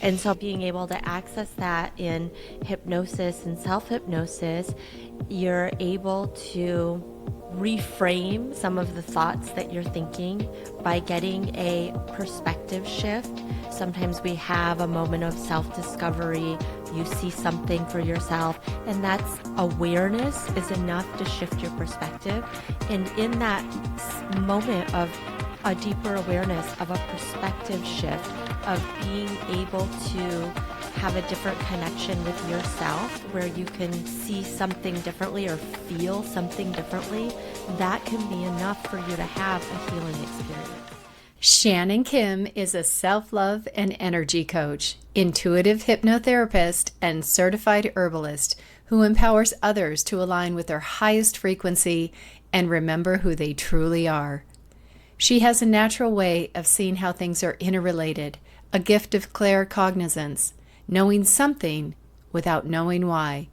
And so being able to access that in hypnosis and self-hypnosis, you're able to reframe some of the thoughts that you're thinking by getting a perspective shift. Sometimes we have a moment of self-discovery. You see something for yourself, and that's awareness is enough to shift your perspective. And in that moment of a deeper awareness of a perspective shift, of being able to have a different connection with yourself where you can see something differently or feel something differently, that can be enough for you to have a healing experience. Shannon Kim is a self-love and energy coach, intuitive hypnotherapist, and certified herbalist who empowers others to align with their highest frequency and remember who they truly are. She has a natural way of seeing how things are interrelated, a gift of claircognizance, knowing something without knowing why,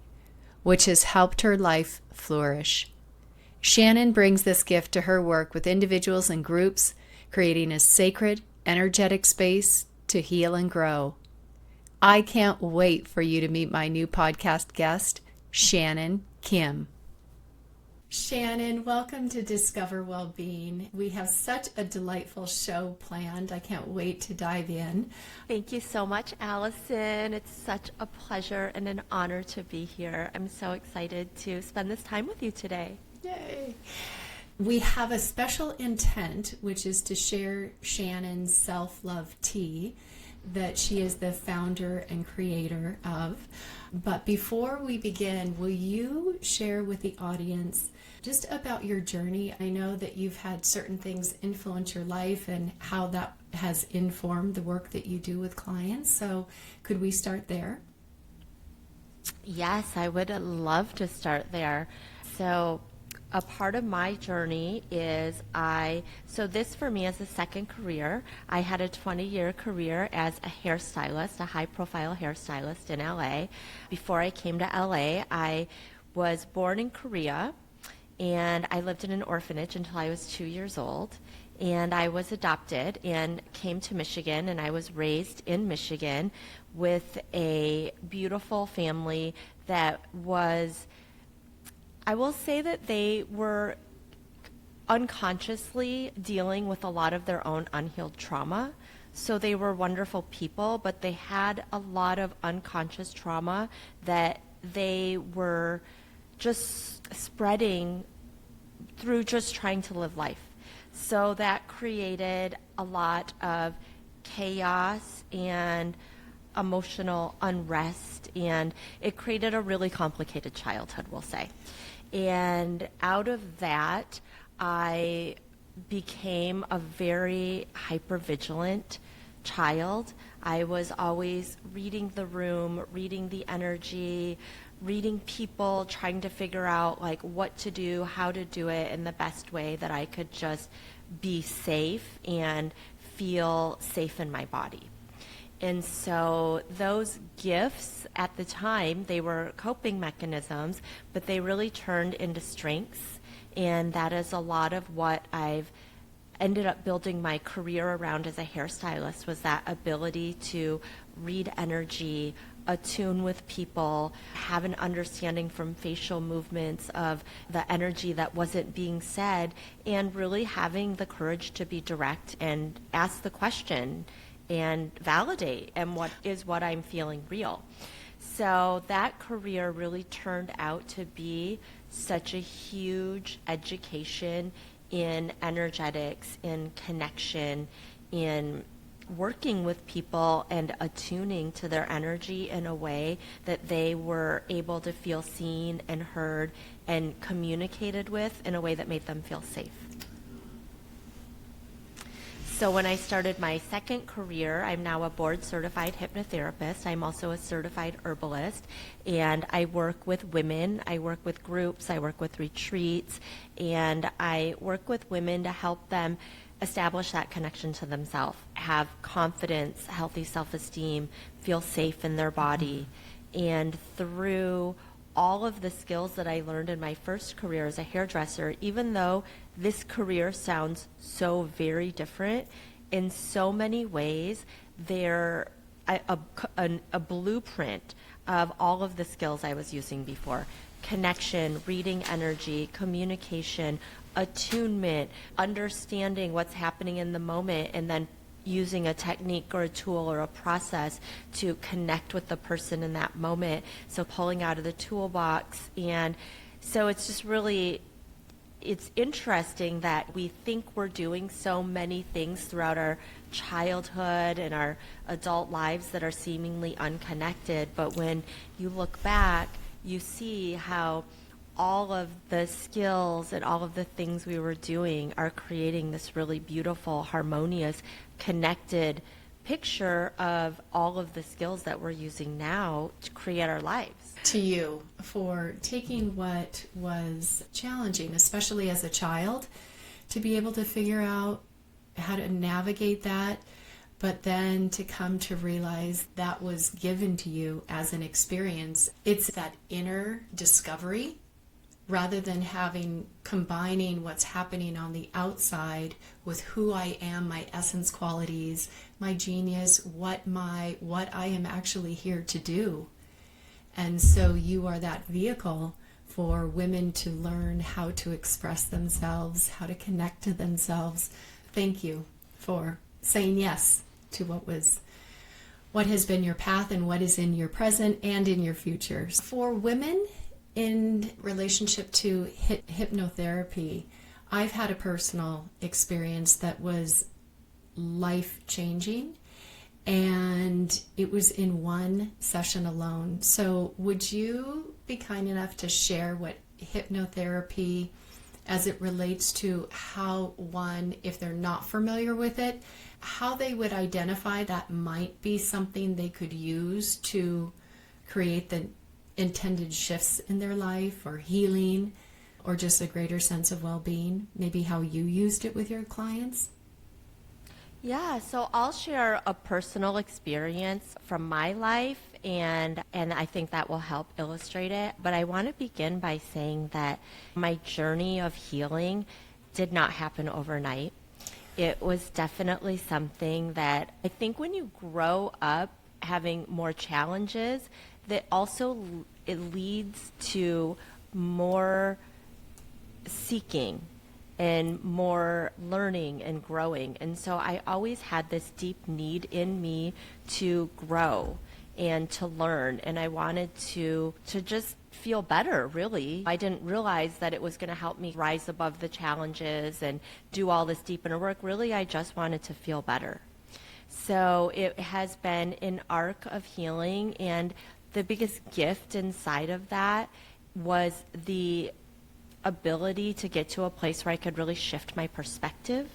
which has helped her life flourish. Shannon brings this gift to her work with individuals and groups, creating a sacred, energetic space to heal and grow. I can't wait for you to meet my new podcast guest, Shannon Kim. Shannon, welcome to Discover Wellbeing. We have such a delightful show planned. I can't wait to dive in. Thank you so much, Allison. It's such a pleasure and an honor to be here. I'm so excited to spend this time with you today. Yay! We have a special intent, which is to share Shannon's self-love tea that she is the founder and creator of. But before we begin, will you share with the audience just about your journey? I know that you've had certain things influence your life and how that has informed the work that you do with clients. So could we start there? Yes, I would love to start there. So a part of my journey is so this for me is a second career. I had a 20-year career as a hairstylist, a high-profile hairstylist in LA. Before I came to LA, I was born in Korea, and I lived in an orphanage until I was 2 years old. And I was adopted and came to Michigan, and I was raised in Michigan with a beautiful family that was, I will say that they were unconsciously dealing with a lot of their own unhealed trauma. So they were wonderful people, but they had a lot of unconscious trauma that they were just spreading through just trying to live life. So that created a lot of chaos and emotional unrest, and it created a really complicated childhood, we'll say. And out of that, I became a very hypervigilant child. I was always reading the room, reading the energy, reading people, trying to figure out like what to do, how to do it in the best way that I could just be safe and feel safe in my body. And so those gifts at the time, they were coping mechanisms, but they really turned into strengths. And that is a lot of what I've ended up building my career around as a hairstylist, was that ability to read energy, attune with people, have an understanding from facial movements of the energy that wasn't being said, and really having the courage to be direct and ask the question and validate, and what I'm feeling real. So that career really turned out to be such a huge education in energetics, in connection, in working with people and attuning to their energy in a way that they were able to feel seen and heard and communicated with in a way that made them feel safe. So when I started my second career, I'm now a board-certified hypnotherapist. I'm also a certified herbalist, and I work with women. I work with groups. I work with retreats, and I work with women to help them establish that connection to themselves, have confidence, healthy self-esteem, feel safe in their body. And through all of the skills that I learned in my first career as a hairdresser, even though this career sounds so very different, in so many ways, they're a blueprint of all of the skills I was using before: connection, reading energy, communication, attunement, understanding what's happening in the moment, and then using a technique or a tool or a process to connect with the person in that moment. So pulling out of the toolbox. And so it's just really, it's interesting that we think we're doing so many things throughout our childhood and our adult lives that are seemingly unconnected. But when you look back, you see how all of the skills and all of the things we were doing are creating this really beautiful, harmonious, connected picture of all of the skills that we're using now to create our lives. To you for taking what was challenging, especially as a child, to be able to figure out how to navigate that, but then to come to realize that was given to you as an experience. It's that inner discovery rather than combining what's happening on the outside with who I am, my essence qualities, my genius, what I am actually here to do. And so you are that vehicle for women to learn how to express themselves, how to connect to themselves. Thank you for saying yes to what has been your path and what is in your present and in your future. For women in relationship to hypnotherapy, I've had a personal experience that was life-changing, and it was in one session alone. So would you be kind enough to share what hypnotherapy, as it relates to how one, if they're not familiar with it, how they would identify that might be something they could use to create the intended shifts in their life or healing or just a greater sense of well-being, maybe how you used it with your clients? Yeah, so I'll share a personal experience from my life, and I think that will help illustrate it. But I want to begin by saying that my journey of healing did not happen overnight. It was definitely something that I think when you grow up having more challenges, that also it leads to more seeking and more learning and growing. And so I always had this deep need in me to grow and to learn, and I wanted to just feel better, really. I didn't realize that it was going to help me rise above the challenges and do all this deep inner work. Really, I just wanted to feel better. So it has been an arc of healing, and the biggest gift inside of that was the ability to get to a place where I could really shift my perspective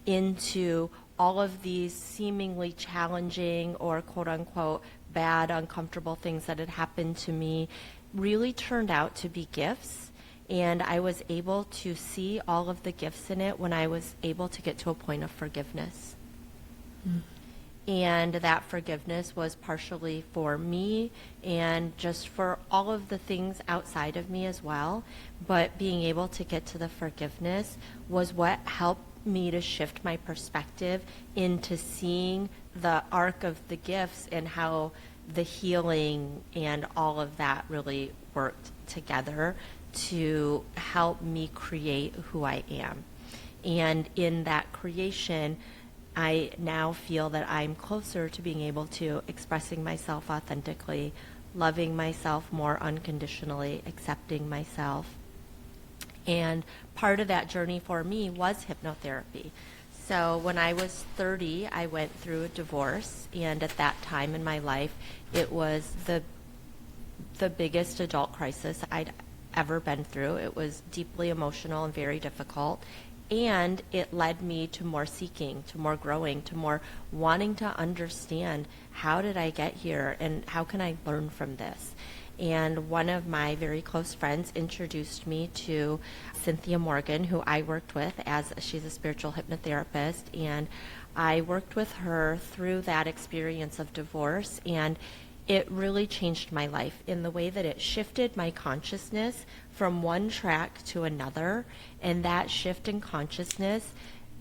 into all of these seemingly challenging or quote unquote bad, uncomfortable things that had happened to me really turned out to be gifts. And I was able to see all of the gifts in it when I was able to get to a point of forgiveness. Mm. And that forgiveness was partially for me and just for all of the things outside of me as well. But being able to get to the forgiveness was what helped me to shift my perspective into seeing the arc of the gifts and how the healing and all of that really worked together to help me create who I am. And in that creation, I now feel that I'm closer to being able to expressing myself authentically, loving myself more unconditionally, accepting myself. And part of that journey for me was hypnotherapy. So when I was 30, I went through a divorce, and at that time in my life, it was the biggest adult crisis I'd ever been through. It was deeply emotional and very difficult. And it led me to more seeking, to more growing, to more wanting to understand, how did I get here and how can I learn from this? And one of my very close friends introduced me to Cynthia Morgan, who I worked with she's a spiritual hypnotherapist. And I worked with her through that experience of divorce, and it really changed my life in the way that it shifted my consciousness from one track to another. And that shift in consciousness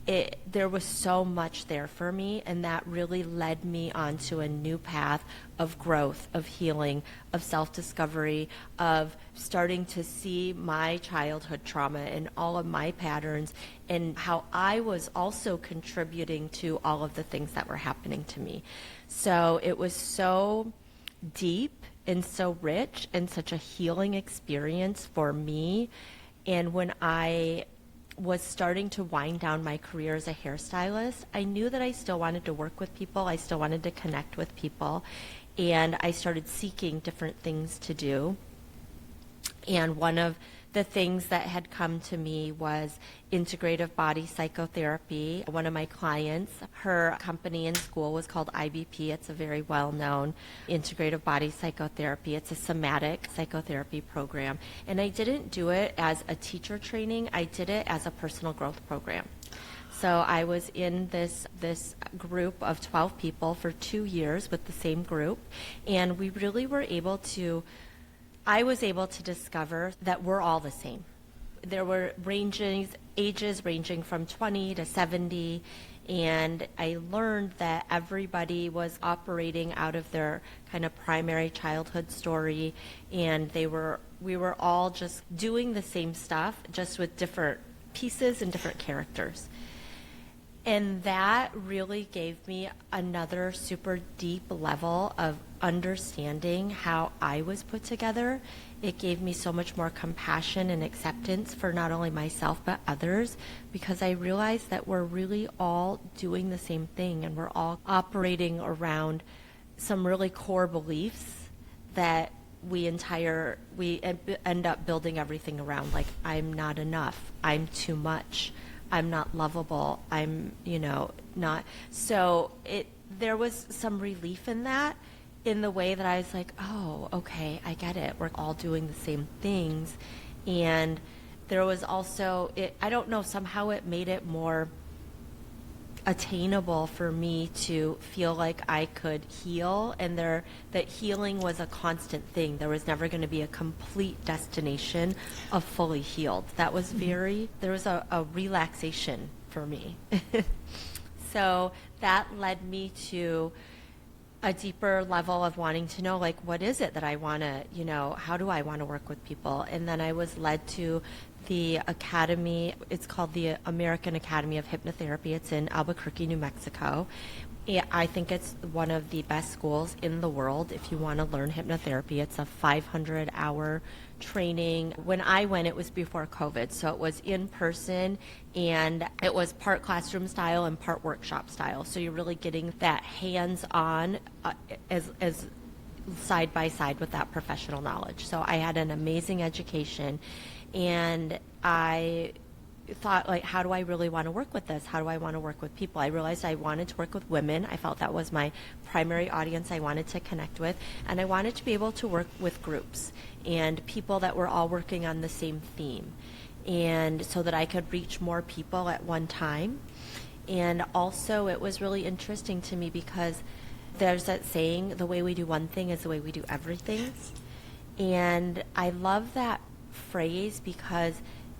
there was so much there for me, and that really led me onto a new path of growth, of healing, of self-discovery, of starting to see my childhood trauma and all of my patterns, and how I was also contributing to all of the things that were happening to me. So it was so deep and so rich and such a healing experience for me. And when I was starting to wind down my career as a hairstylist, I knew that I still wanted to work with people. I still wanted to connect with people. And I started seeking different things to do. And one of the things that had come to me was integrative body psychotherapy. One of my clients, her company in school was called IBP. It's a very well-known integrative body psychotherapy. It's a somatic psychotherapy program. And I didn't do it as a teacher training. I did it as a personal growth program. So I was in this group of 12 people for 2 years with the same group, and we really were able to I was able to discover that we're all the same. There were ages ranging from 20 to 70, and I learned that everybody was operating out of their kind of primary childhood story, and we were all just doing the same stuff, just with different pieces and different characters. And that really gave me another super deep level of understanding how I was put together. It gave me so much more compassion and acceptance for not only myself but others, because I realized that we're really all doing the same thing, and we're all operating around some really core beliefs that we end up building everything around, like I'm not enough, I'm too much, I'm not lovable, I'm, not. So there was some relief in that, in the way that I was like, oh, okay, I get it. We're all doing the same things. And there was also, I don't know, somehow it made it more attainable for me to feel like I could heal, and that healing was a constant thing. There was never going to be a complete destination of fully healed. That was there was a relaxation for me. So that led me to a deeper level of wanting to know, like, what is it that I want to, how do I want to work with people? And then I was led to the academy. It's called the American Academy of Hypnotherapy. It's in Albuquerque, New Mexico. I think it's one of the best schools in the world if you want to learn hypnotherapy. It's a 500-hour training. When I went, it was before COVID, so it was in person, and it was part classroom style and part workshop style. So you're really getting that hands-on as side by side with that professional knowledge. So I had an amazing education, and I thought, like, how do I really want to work with this? How do I want to work with people? I realized I wanted to work with women. I felt that was my primary audience I wanted to connect with, and I wanted to be able to work with groups and people that were all working on the same theme, and so that I could reach more people at one time. And also, it was really interesting to me because there's that saying, the way we do one thing is the way we do everything. And I love that phrase because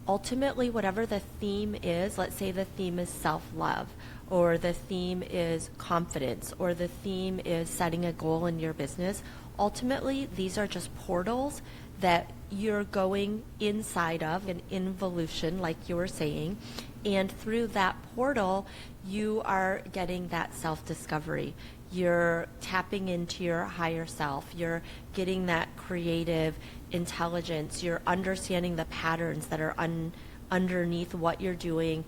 ultimately, whatever the theme is, let's say the theme is self-love, or the theme is confidence, or the theme is setting a goal in your business, ultimately, these are just portals that you're going inside of, an involution, like you were saying, and through that portal, you are getting that self-discovery. You're tapping into your higher self. You're getting that creative intelligence. You're understanding the patterns that are underneath what you're doing,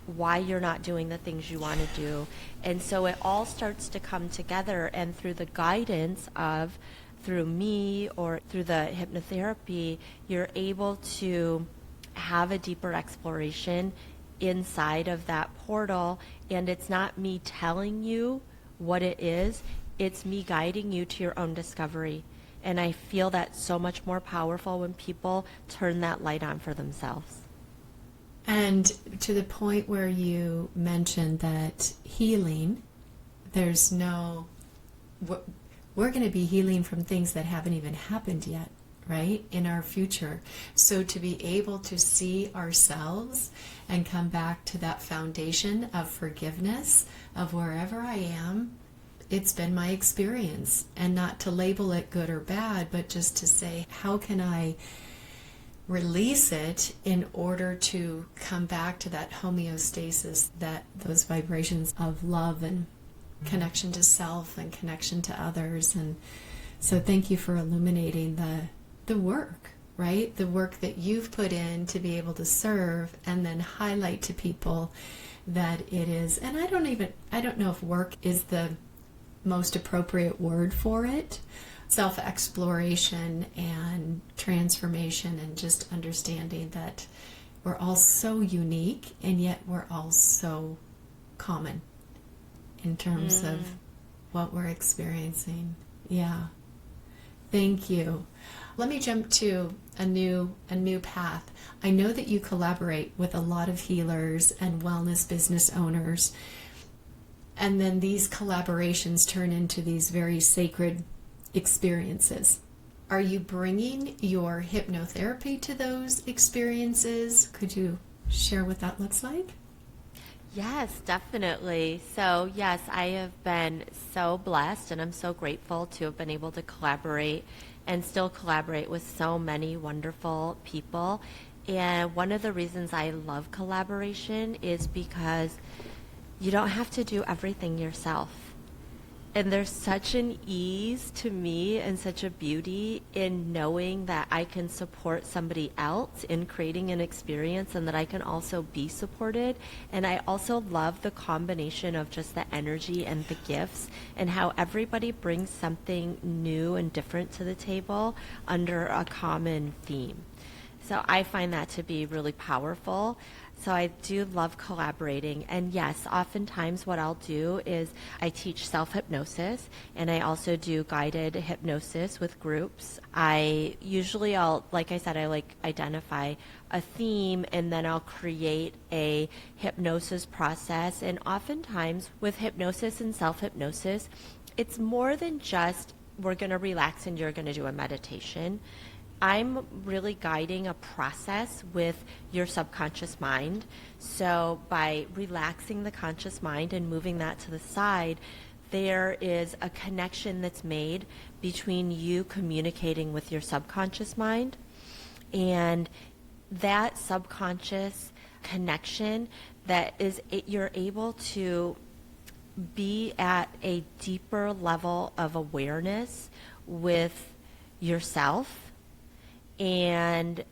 why you're not doing the things you want to do. And so it all starts to come together, and through the guidance of, through me or through the hypnotherapy, you're able to have a deeper exploration inside of that portal. And it's not me telling you what it is, it's me guiding you to your own discovery. And I feel that so much more powerful when people turn that light on for themselves. And to the point where you mentioned that healing, we're going to be healing from things that haven't even happened yet. right, in our future. So to be able to see ourselves and come back to that foundation of forgiveness of wherever I am, it's been my experience, and not to label it good or bad, but just to say, how can I release it in order to come back to that homeostasis, that those vibrations of love and connection to self and connection to others. And so thank you for illuminating the work, right? The work that you've put in to be able to serve and then highlight to people that it is, and I don't know if work is the most appropriate word for it, self-exploration and transformation, and just understanding that we're all so unique and yet we're all so common in terms of what we're experiencing. Yeah. Thank you. Let me jump to a new path. I know that you collaborate with a lot of healers and wellness business owners, and then these collaborations turn into these very sacred experiences. Are you bringing your hypnotherapy to those experiences? Could you share what that looks like? Yes, definitely. So, yes, I have been so blessed, and I'm so grateful to have been able to collaborate and still collaborate with so many wonderful people. And one of the reasons I love collaboration is because you don't have to do everything yourself. And there's such an ease to me and such a beauty in knowing that I can support somebody else in creating an experience, and that I can also be supported. And I also love the combination of just the energy and the gifts, and how everybody brings something new and different to the table under a common theme. So I find that to be really powerful. So I do love collaborating. And yes, oftentimes what I'll do is I teach self-hypnosis, and I also do guided hypnosis with groups. Like I said, I like identify a theme, and then I'll create a hypnosis process. And oftentimes with hypnosis and self-hypnosis, it's more than just we're going to relax and you're going to do a meditation. I'm really guiding a process with your subconscious mind. So by relaxing the conscious mind and moving that to the side, there is a connection that's made between you communicating with your subconscious mind, and that subconscious connection you're able to be at a deeper level of awareness with yourself. And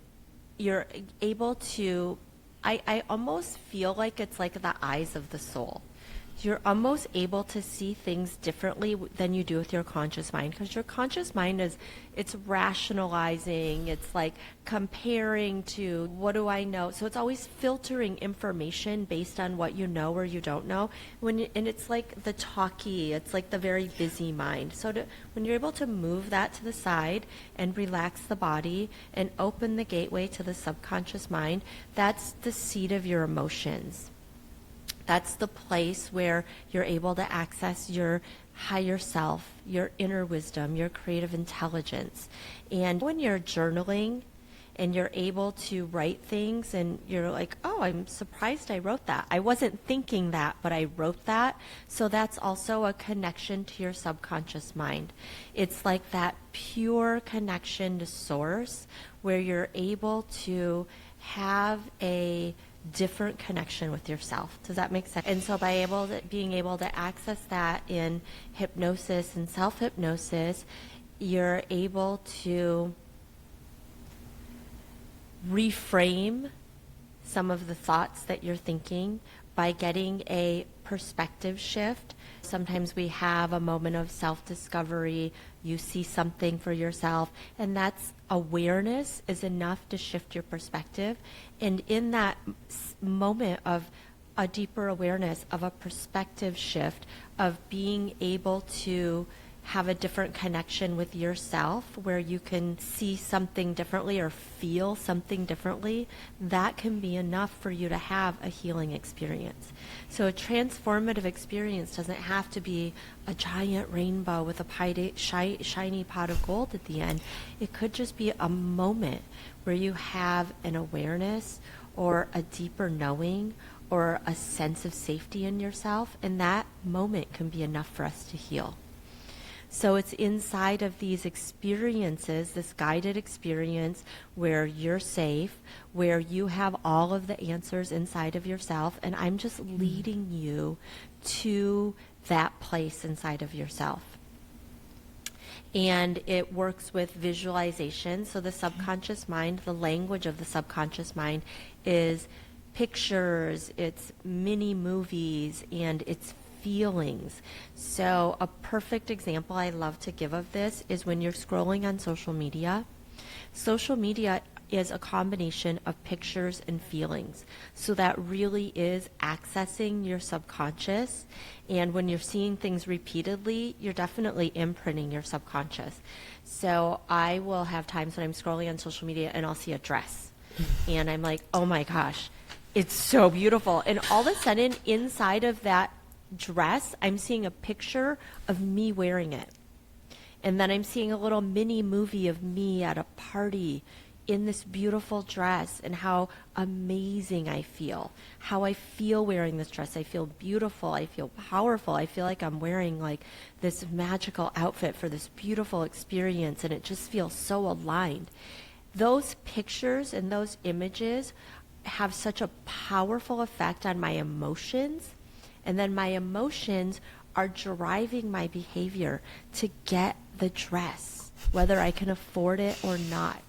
you're able to, I almost feel like it's like the eyes of the soul. You're almost able to see things differently than you do with your conscious mind, because your conscious mind it's rationalizing, it's like comparing to what do I know. So it's always filtering information based on what you know or you don't know. And it's like the talky, it's like the very busy mind. So when you're able to move that to the side and relax the body and open the gateway to the subconscious mind, that's the seat of your emotions. That's the place where you're able to access your higher self, your inner wisdom, your creative intelligence. And when you're journaling and you're able to write things and you're like, oh, I'm surprised I wrote that. I wasn't thinking that, but I wrote that. So that's also a connection to your subconscious mind. It's like that pure connection to source where you're able to have a different connection with yourself. Does that make sense? And so by being able to access that in hypnosis and self-hypnosis, you're able to reframe some of the thoughts that you're thinking by getting a perspective shift. Sometimes we have a moment of self-discovery. You see something for yourself, and that's awareness is enough to shift your perspective. And in that moment of a deeper awareness, of a perspective shift, of being able to have a different connection with yourself, where you can see something differently or feel something differently, that can be enough for you to have a healing experience. So a transformative experience doesn't have to be a giant rainbow with a shiny pot of gold at the end. It could just be a moment where you have an awareness or a deeper knowing or a sense of safety in yourself, and that moment can be enough for us to heal. So it's inside of these experiences, this guided experience where you're safe, where you have all of the answers inside of yourself, and I'm just leading you to that place inside of yourself. And it works with visualization. So the subconscious mind, the language of the subconscious mind is pictures, it's mini movies, and it's feelings. So a perfect example I love to give of this is when you're scrolling on social media. Social media is a combination of pictures and feelings. So that really is accessing your subconscious. And when you're seeing things repeatedly, you're definitely imprinting your subconscious. So I will have times when I'm scrolling on social media and I'll see a dress. And I'm like, oh my gosh, it's so beautiful. And all of a sudden, inside of that dress, I'm seeing a picture of me wearing it. And then I'm seeing a little mini movie of me at a party in this beautiful dress and how amazing I feel. How I feel wearing this dress. I feel beautiful. I feel powerful. I feel like I'm wearing like this magical outfit for this beautiful experience, and it just feels so aligned. Those pictures and those images have such a powerful effect on my emotions. And then my emotions are driving my behavior to get the dress, whether I can afford it or not.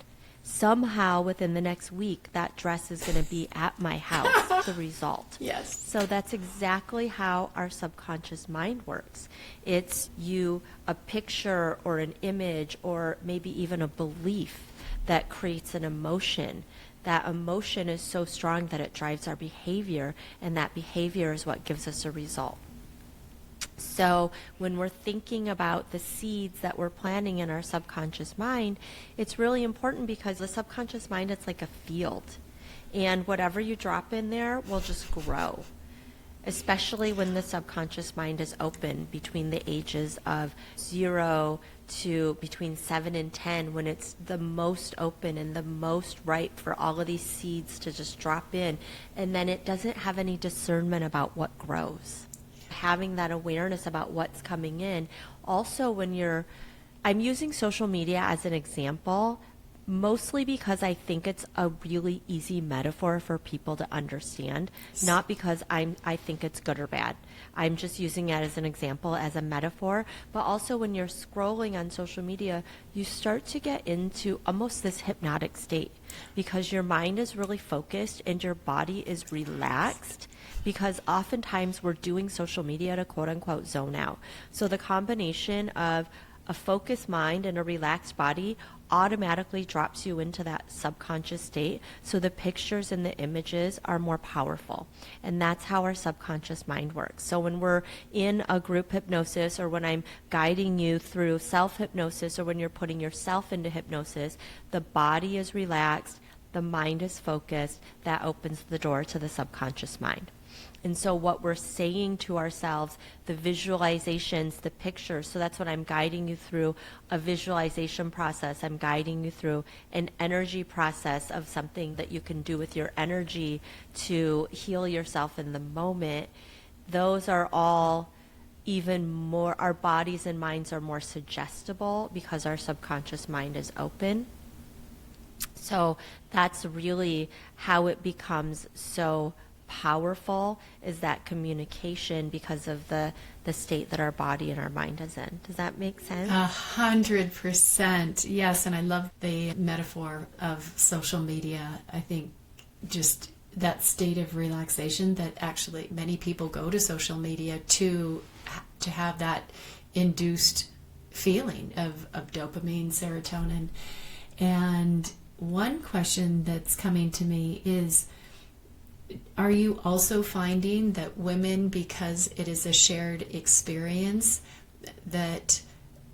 Somehow within the next week, that dress is going to be at my house, the result. Yes. So that's exactly how our subconscious mind works. It's a picture or an image or maybe even a belief that creates an emotion. That emotion is so strong that it drives our behavior, and that behavior is what gives us a result. So when we're thinking about the seeds that we're planting in our subconscious mind, it's really important because the subconscious mind, it's like a field. And whatever you drop in there will just grow, especially when the subconscious mind is open between the ages of 0 to between 7 and 10, when it's the most open and the most ripe for all of these seeds to just drop in. And then it doesn't have any discernment about what grows. Having that awareness about what's coming in. Also, I'm using social media as an example, mostly because I think it's a really easy metaphor for people to understand, not because I think it's good or bad. I'm just using it as an example, as a metaphor. But also when you're scrolling on social media, you start to get into almost this hypnotic state because your mind is really focused and your body is relaxed, because oftentimes we're doing social media to quote unquote zone out. So the combination of a focused mind and a relaxed body automatically drops you into that subconscious state. So the pictures and the images are more powerful. And that's how our subconscious mind works. So when we're in a group hypnosis, or when I'm guiding you through self-hypnosis, or when you're putting yourself into hypnosis, the body is relaxed, the mind is focused. That opens the door to the subconscious mind. And so what we're saying to ourselves, the visualizations, the pictures, so that's what I'm guiding you through, a visualization process. I'm guiding you through an energy process of something that you can do with your energy to heal yourself in the moment. Those are all even more, our bodies and minds are more suggestible because our subconscious mind is open. So that's really how it becomes so powerful, is that communication, because of the state that our body and our mind is in. Does that make sense? 100%. Yes, and I love the metaphor of social media. I think just that state of relaxation that actually many people go to social media to have that induced feeling of dopamine, serotonin. And one question that's coming to me is, are you also finding that women, because it is a shared experience, that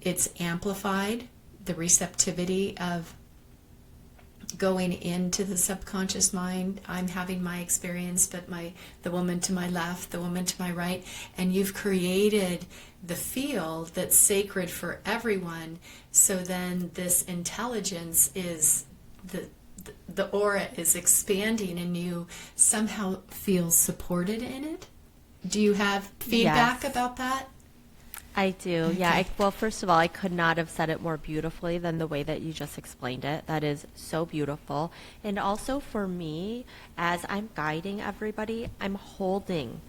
it's amplified the receptivity of going into the subconscious mind. I'm having my experience, but the woman to my left, the woman to my right, and you've created the field that's sacred for everyone. So then this intelligence is the aura is expanding, and you somehow feel supported in it. Do you have feedback about that? I do. Okay. Yeah. Well, first of all, I could not have said it more beautifully than the way that you just explained it. That is so beautiful. And also for me, as I'm guiding everybody, I'm holding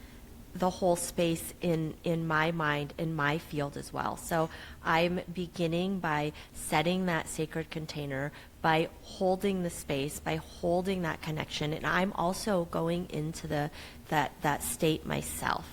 the whole space in my mind, in my field as well. So I'm beginning by setting that sacred container, by holding the space, by holding that connection, and I'm also going into that state myself.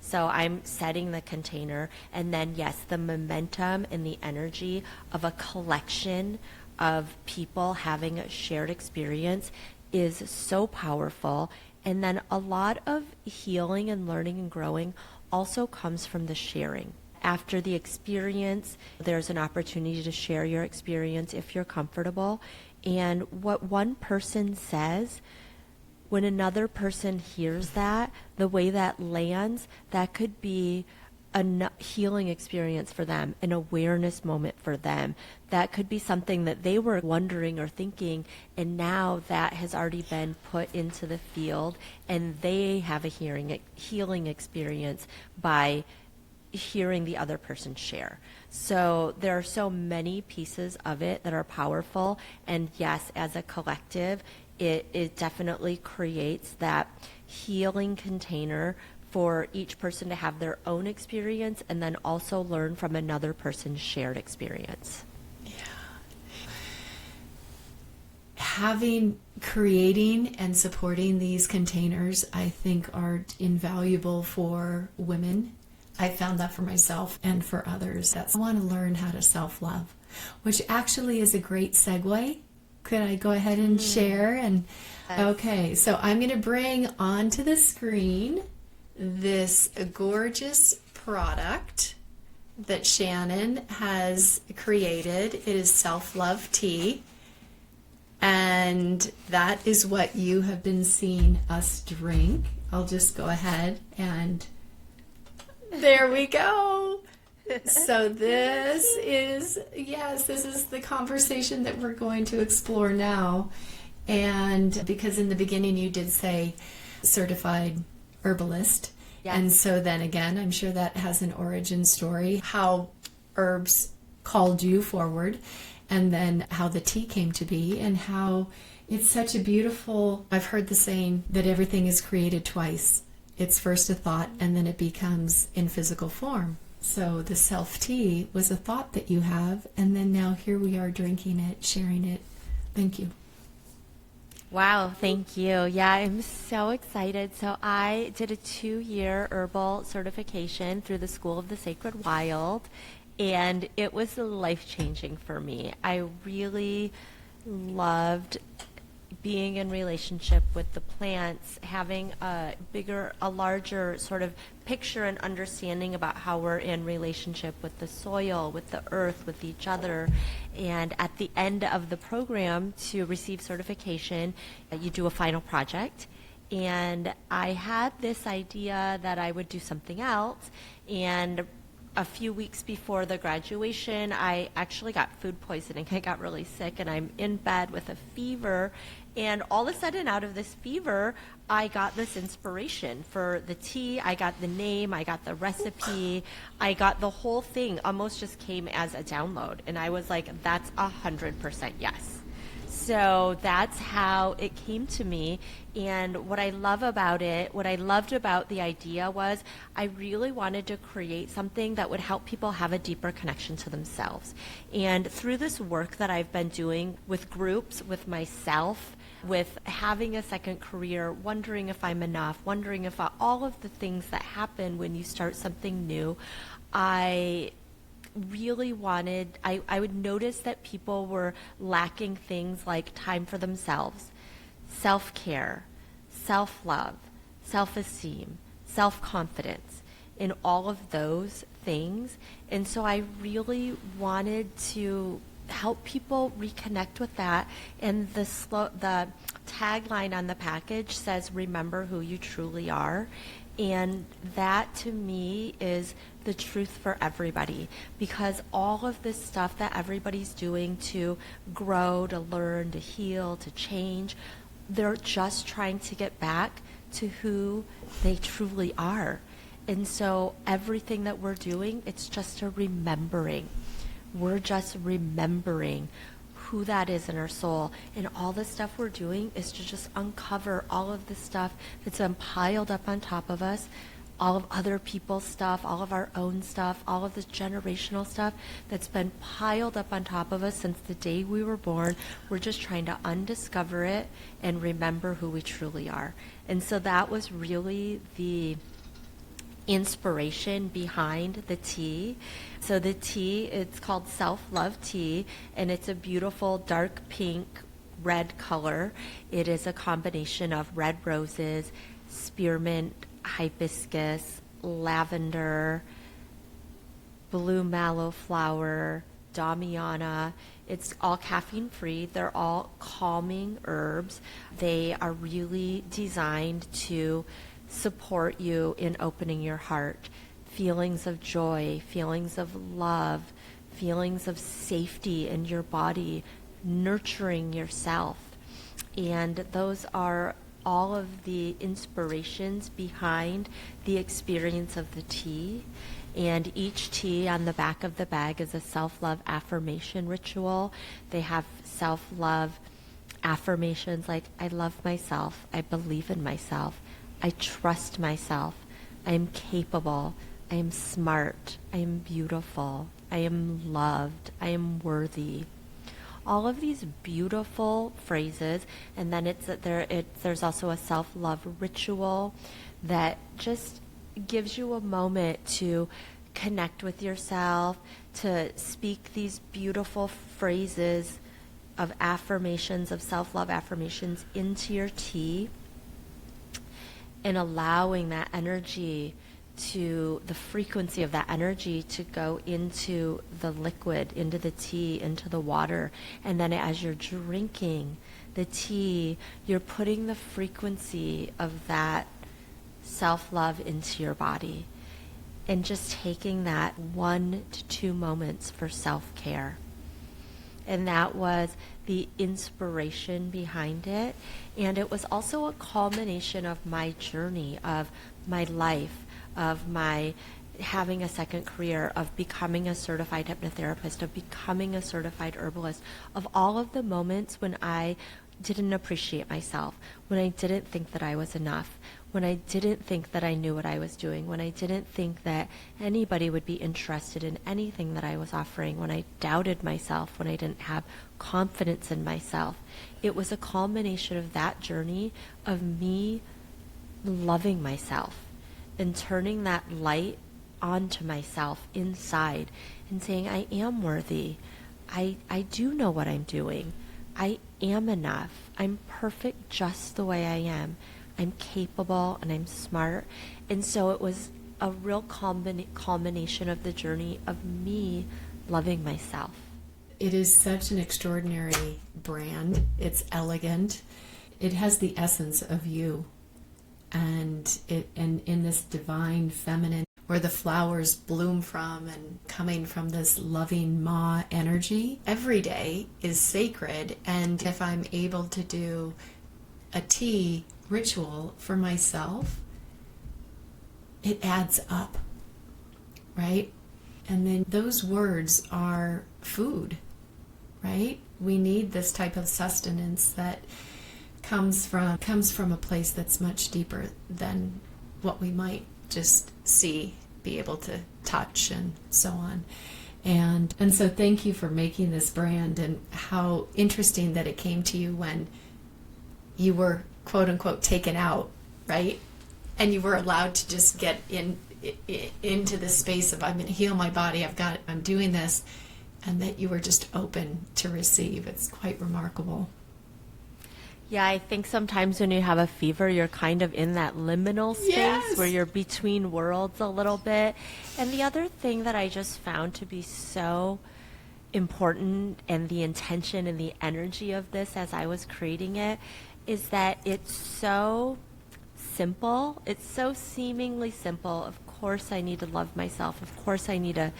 So I'm setting the container, and then yes, the momentum and the energy of a collection of people having a shared experience is so powerful. And then a lot of healing and learning and growing also comes from the sharing. After the experience, there's an opportunity to share your experience if you're comfortable. And what one person says, when another person hears that, the way that lands, that could be a healing experience for them, an awareness moment for them. That could be something that they were wondering or thinking, and now that has already been put into the field, and they have a healing experience by hearing the other person share. So there are so many pieces of it that are powerful, and yes, as a collective, it definitely creates that healing container for each person to have their own experience and then also learn from another person's shared experience. Creating and supporting these containers, I think, are invaluable for women. I found that for myself and for others. I want to learn how to self-love, which actually is a great segue. Could I go ahead and share? Okay, so I'm going to bring onto the screen this gorgeous product that Shannon has created. It is Self-Love Tea, and that is what you have been seeing us drink. I'll just go ahead and there we go. So this is the conversation that we're going to explore now. And because in the beginning you did say certified herbalist. Yes. And so then again, I'm sure that has an origin story, how herbs called you forward, and then how the tea came to be, and how it's such a beautiful, I've heard the saying that everything is created twice. It's first a thought, and then it becomes in physical form. So the self tea was a thought that you have, and then now here we are drinking it, sharing it. Thank you. Wow, thank you. Yeah, I'm so excited. So I did a 2-year herbal certification through the School of the Sacred Wild, and it was life-changing for me. I really loved being in relationship with the plants, having a larger sort of picture and understanding about how we're in relationship with the soil, with the earth, with each other. And at the end of the program, to receive certification, you do a final project. And I had this idea that I would do something else, and a few weeks before the graduation, I actually got food poisoning. I got really sick, and I'm in bed with a fever. And all of a sudden, out of this fever, I got this inspiration for the tea. I got the name, I got the recipe, I got the whole thing. Almost just came as a download. And I was like, that's 100% yes. So that's how it came to me. And what I love about it, what I loved about the idea was I really wanted to create something that would help people have a deeper connection to themselves. And through this work that I've been doing with groups, with myself, with having a second career, wondering if I'm enough, wondering if all of the things that happen when you start something new, I really wanted, I would notice that people were lacking things like time for themselves, self-care, self-love, self-esteem, self-confidence. In all of those things. And so I really wanted to help people reconnect with that. And the tagline on the package says, "Remember who you truly are." And that to me is the truth for everybody, because all of this stuff that everybody's doing to grow, to learn, to heal, to change, they're just trying to get back to who they truly are. And so everything that we're doing, it's just a remembering. We're just remembering who that is in our soul. And all the stuff we're doing is to just uncover all of the stuff that's been piled up on top of us, all of other people's stuff, all of our own stuff, all of this generational stuff that's been piled up on top of us since the day we were born. We're just trying to undiscover it and remember who we truly are. And so that was really the inspiration behind the tea. So the tea, it's called Self-Love Tea, and it's a beautiful dark pink red color. It is a combination of red roses, spearmint, hibiscus, lavender, blue mallow flower, damiana. It's all caffeine free. They're all calming herbs. They are really designed to support you in opening your heart. Feelings of joy, feelings of love, feelings of safety in your body, nurturing yourself. And those are all of the inspirations behind the experience of the tea. And each tea on the back of the bag is a self-love affirmation ritual. They have self-love affirmations like, I love myself, I believe in myself, I trust myself, I am capable, I am smart, I am beautiful, I am loved, I am worthy. All of these beautiful phrases, and then there's also a self-love ritual that just gives you a moment to connect with yourself, to speak these beautiful phrases of affirmations, of self-love affirmations into your tea, and allowing that energy to, the frequency of that energy to go into the liquid, into the tea, into the water. And then as you're drinking the tea, you're putting the frequency of that self-love into your body, and just taking that 1 to 2 moments for self-care. And that was the inspiration behind it. And it was also a culmination of my journey, of my life, of my having a second career, of becoming a certified hypnotherapist, of becoming a certified herbalist, of all of the moments when I didn't appreciate myself, when I didn't think that I was enough, when I didn't think that I knew what I was doing, when I didn't think that anybody would be interested in anything that I was offering, when I doubted myself, when I didn't have confidence in myself. It was a culmination of that journey of me loving myself and turning that light onto myself inside and saying, I am worthy. I do know what I'm doing. I am enough. I'm perfect just the way I am. I'm capable and I'm smart. And so it was a real culmination of the journey of me loving myself. It is such an extraordinary brand. It's elegant. It has the essence of you. And in this divine feminine, where the flowers bloom from and coming from this loving Ma energy, every day is sacred. And if I'm able to do a tea ritual for myself, it adds up, right? And then those words are food, right? We need this type of sustenance that comes from a place that's much deeper than what we might just see, be able to touch, and so on. And so thank you for making this brand, and how interesting that it came to you when you were quote unquote taken out, right? And you were allowed to just get into this space of, I'm going to heal my body, I'm doing this, and that you were just open to receive. It's quite remarkable. Yeah, I think sometimes when you have a fever, you're kind of in that liminal space where Yes. you're between worlds a little bit. And the other thing that I just found to be so important, and the intention and the energy of this as I was creating it, is that it's so simple. It's so seemingly simple. Of course, I need to love myself. Of course, I need to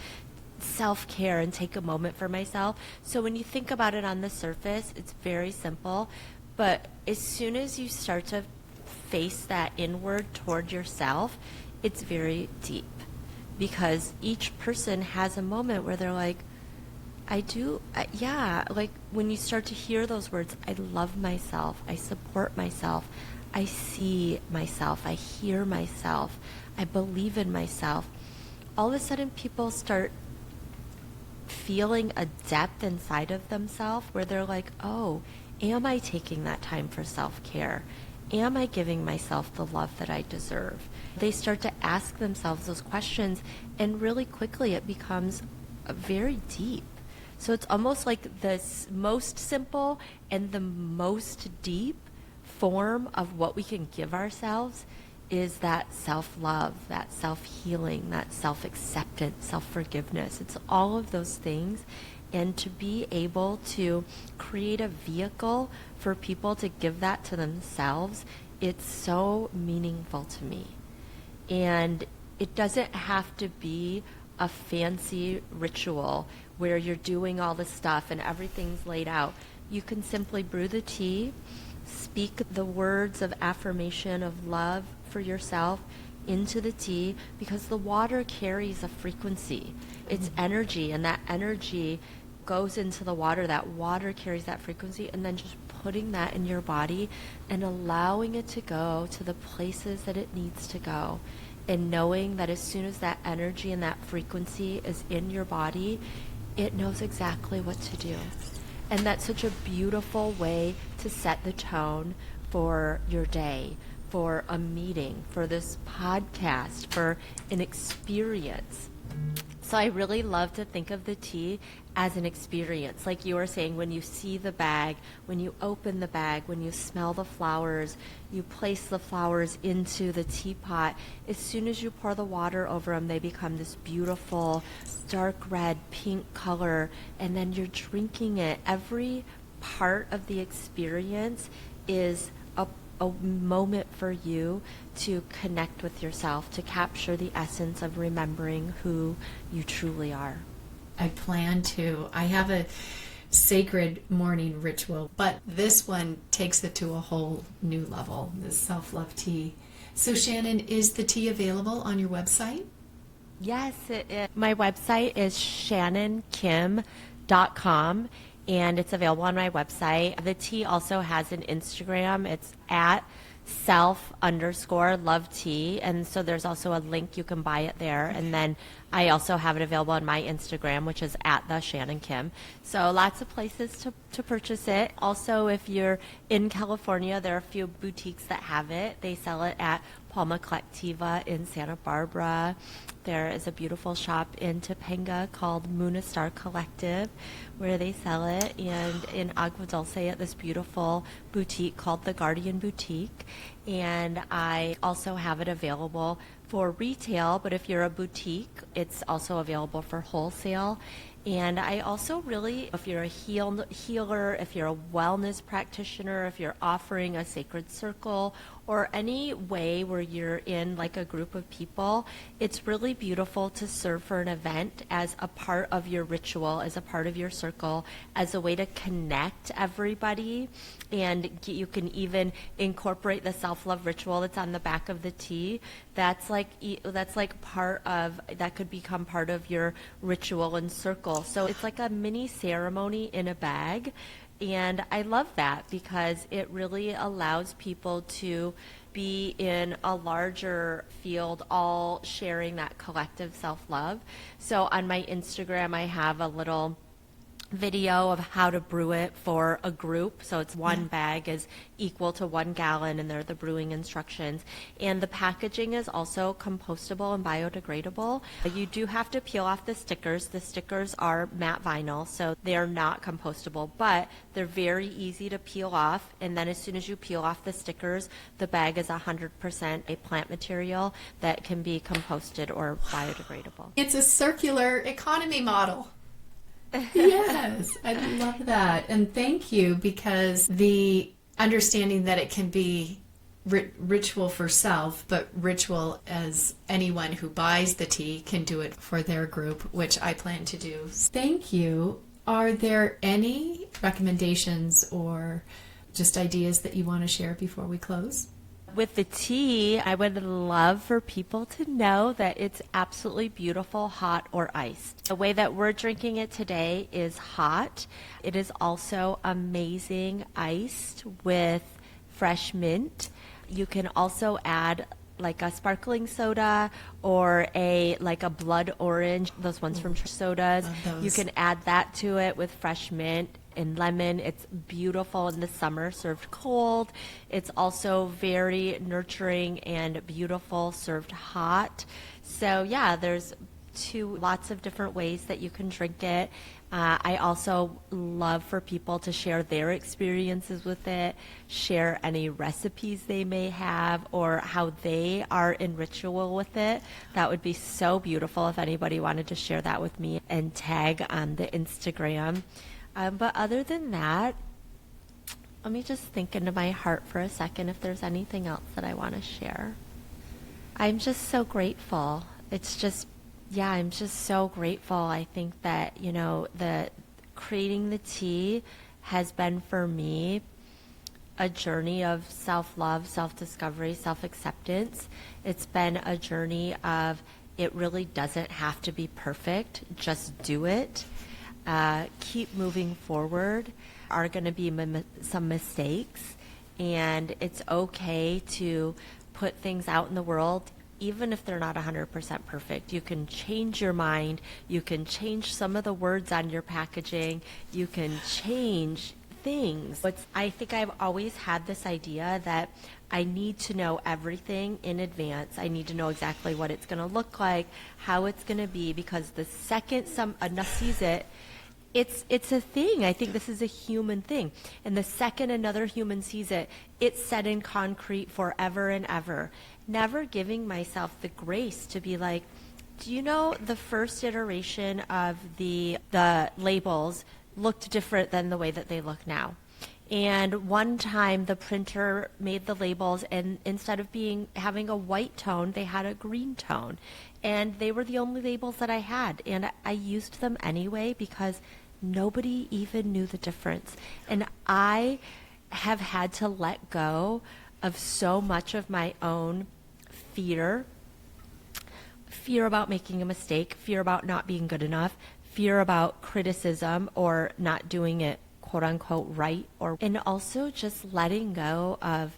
self care and take a moment for myself. So, when you think about it on the surface, it's very simple. But as soon as you start to face that inward toward yourself, it's very deep, because each person has a moment where they're like, I do, yeah. Like when you start to hear those words, I love myself, I support myself, I see myself, I hear myself, I believe in myself. All of a sudden, people start feeling a depth inside of themselves where they're like, oh, am I taking that time for self care? Am I giving myself the love that I deserve? They start to ask themselves those questions, and really quickly it becomes very deep. So it's almost like the most simple and the most deep form of what we can give ourselves is that self-love, that self-healing, that self-acceptance, self-forgiveness. It's all of those things. And to be able to create a vehicle for people to give that to themselves, it's so meaningful to me. And it doesn't have to be a fancy ritual where you're doing all this stuff and everything's laid out. You can simply brew the tea, speak the words of affirmation of love for yourself into the tea, because the water carries a frequency. It's energy, and that energy goes into the water. That water carries that frequency, and then just putting that in your body and allowing it to go to the places that it needs to go. And knowing that as soon as that energy and that frequency is in your body, it knows exactly what to do. And that's such a beautiful way to set the tone for your day, for a meeting, for this podcast, for an experience. So I really love to think of the tea as an experience. Like you were saying, when you see the bag, when you open the bag, when you smell the flowers, you place the flowers into the teapot. As soon as you pour the water over them, they become this beautiful dark red, pink color, and then you're drinking it. Every part of the experience is a moment for you to connect with yourself, to capture the essence of remembering who you truly are. I plan to. I have a sacred morning ritual, but this one takes it to a whole new level, this self-love tea. So Shannon, is the tea available on your website? Yes, it is. My website is shannonkim.com, and it's available on my website. The tea also has an Instagram. It's at self_love tea, and so there's also a link, you can buy it there. And then I also have it available on my Instagram, which is at the Shannon Kim. So lots of places to purchase it. Also, if you're in California, there are a few boutiques that have it. They sell it at Palma Collectiva in Santa Barbara. There is a beautiful shop in Topanga called Moonistar Collective where they sell it, and in Agua Dulce at this beautiful boutique called the Guardian Boutique. And I also have it available for retail, but if you're a boutique, it's also available for wholesale. And I also really, if you're a healer, if you're a wellness practitioner, if you're offering a sacred circle, or any way where you're in like a group of people, it's really beautiful to serve for an event as a part of your ritual, as a part of your circle, as a way to connect everybody. And you can even incorporate the self-love ritual that's on the back of the tea. That's like part of, that could become part of your ritual and circle. So it's like a mini ceremony in a bag. And I love that because it really allows people to be in a larger field, all sharing that collective self-love. So on my Instagram, I have a little video of how to brew it for a group. So it's one bag is equal to 1 gallon, and they're the brewing instructions. And the packaging is also compostable and biodegradable. You do have to peel off the stickers. The stickers are matte vinyl, so they are not compostable, but they're very easy to peel off. And then as soon as you peel off the stickers, the bag is 100% a plant material that can be composted or biodegradable. It's a circular economy model. Yes, I love that. And thank you, because the understanding that it can be ritual for self, but ritual as anyone who buys the tea can do it for their group, which I plan to do. Thank you. Are there any recommendations or just ideas that you want to share before we close? With the tea, I would love for people to know that it's absolutely beautiful, hot or iced. The way that we're drinking it today is hot. It is also amazing iced with fresh mint. You can also add like a sparkling soda or a blood orange, those ones from sodas. You can add that to it with fresh mint and lemon. It's beautiful in the summer served cold. It's also very nurturing and beautiful served hot. So yeah, there's lots of different ways that you can drink it. I also love for people to share their experiences with it, share any recipes they may have or how they are in ritual with it. That would be so beautiful if anybody wanted to share that with me and tag on the Instagram. But other than that, let me just think into my heart for a second if there's anything else that I want to share. I'm just so grateful. I'm just so grateful. I think that, the creating the tea has been for me a journey of self-love, self-discovery, self-acceptance. It's been a journey of it really doesn't have to be perfect. Just do it. Keep moving forward. Are going to be some mistakes, and it's okay to put things out in the world even if they're not 100% perfect. You can change your mind. You can change some of the words on your packaging. You can change things. I think I've always had this idea that I need to know everything in advance. I need to know exactly what it's going to look like, how it's going to be, because the second someone sees it, it's a thing. I think this is a human thing. And the second another human sees it, it's set in concrete forever and ever. Never giving myself the grace to be like, do you know the first iteration of the labels looked different than the way that they look now? And one time the printer made the labels, and instead of having a white tone, they had a green tone. And they were the only labels that I had. And I used them anyway because nobody even knew the difference. And I have had to let go of so much of my own fear about making a mistake, fear about not being good enough, fear about criticism or not doing it quote unquote right, and also just letting go of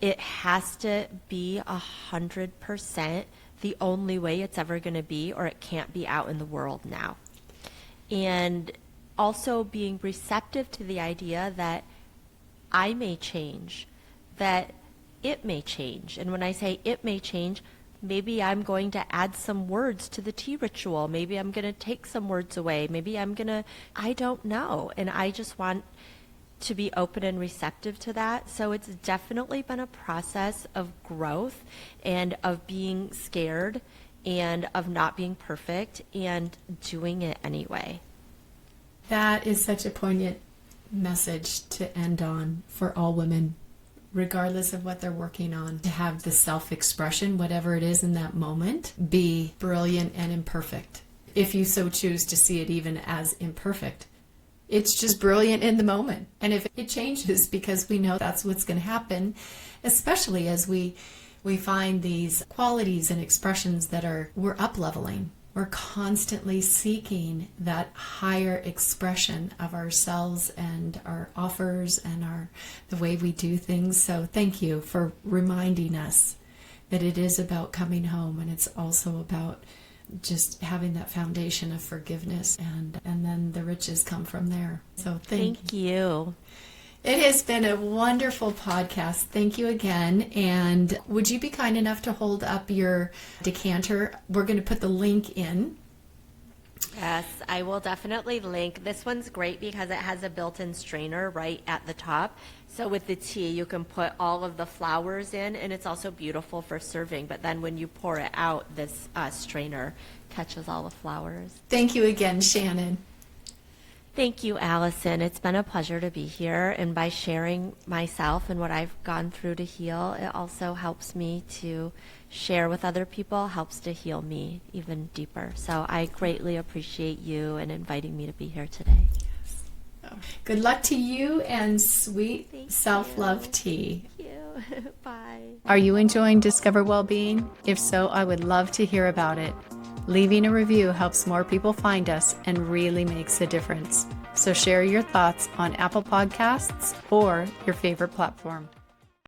it has to be 100% the only way it's ever going to be, or it can't be out in the world now. And also being receptive to the idea that I may change, that it may change. And when I say it may change, maybe I'm going to add some words to the tea ritual. Maybe I'm going to take some words away. Maybe I don't know. And I just want to be open and receptive to that. So it's definitely been a process of growth and of being scared and of not being perfect and doing it anyway. That is such a poignant message to end on for all women, regardless of what they're working on, to have the self-expression, whatever it is in that moment, be brilliant and imperfect. If you so choose to see it even as imperfect, it's just brilliant in the moment. And if it changes, because we know that's what's going to happen, especially as we find these qualities and expressions that we're up-leveling. We're constantly seeking that higher expression of ourselves and our offers and the way we do things. So thank you for reminding us that it is about coming home, and it's also about just having that foundation of forgiveness, and then the riches come from there. So Thank you. It has been a wonderful podcast. Thank you again. And would you be kind enough to hold up your decanter? We're going to put the link in. Yes, I will definitely link. This one's great because it has a built-in strainer right at the top. So with the tea, you can put all of the flowers in, and it's also beautiful for serving. But then when you pour it out, this strainer catches all the flowers. Thank you again, Shannon. Thank you, Allison. It's been a pleasure to be here. And by sharing myself and what I've gone through to heal, it also helps me to share with other people, helps to heal me even deeper. So I greatly appreciate you and inviting me to be here today. Good luck to you and sweet Thank self-love you. tea. Thank you. Bye. Are you enjoying Discover Wellbeing? If so, I would love to hear about it. Leaving a review helps more people find us and really makes a difference. So share your thoughts on Apple Podcasts or your favorite platform.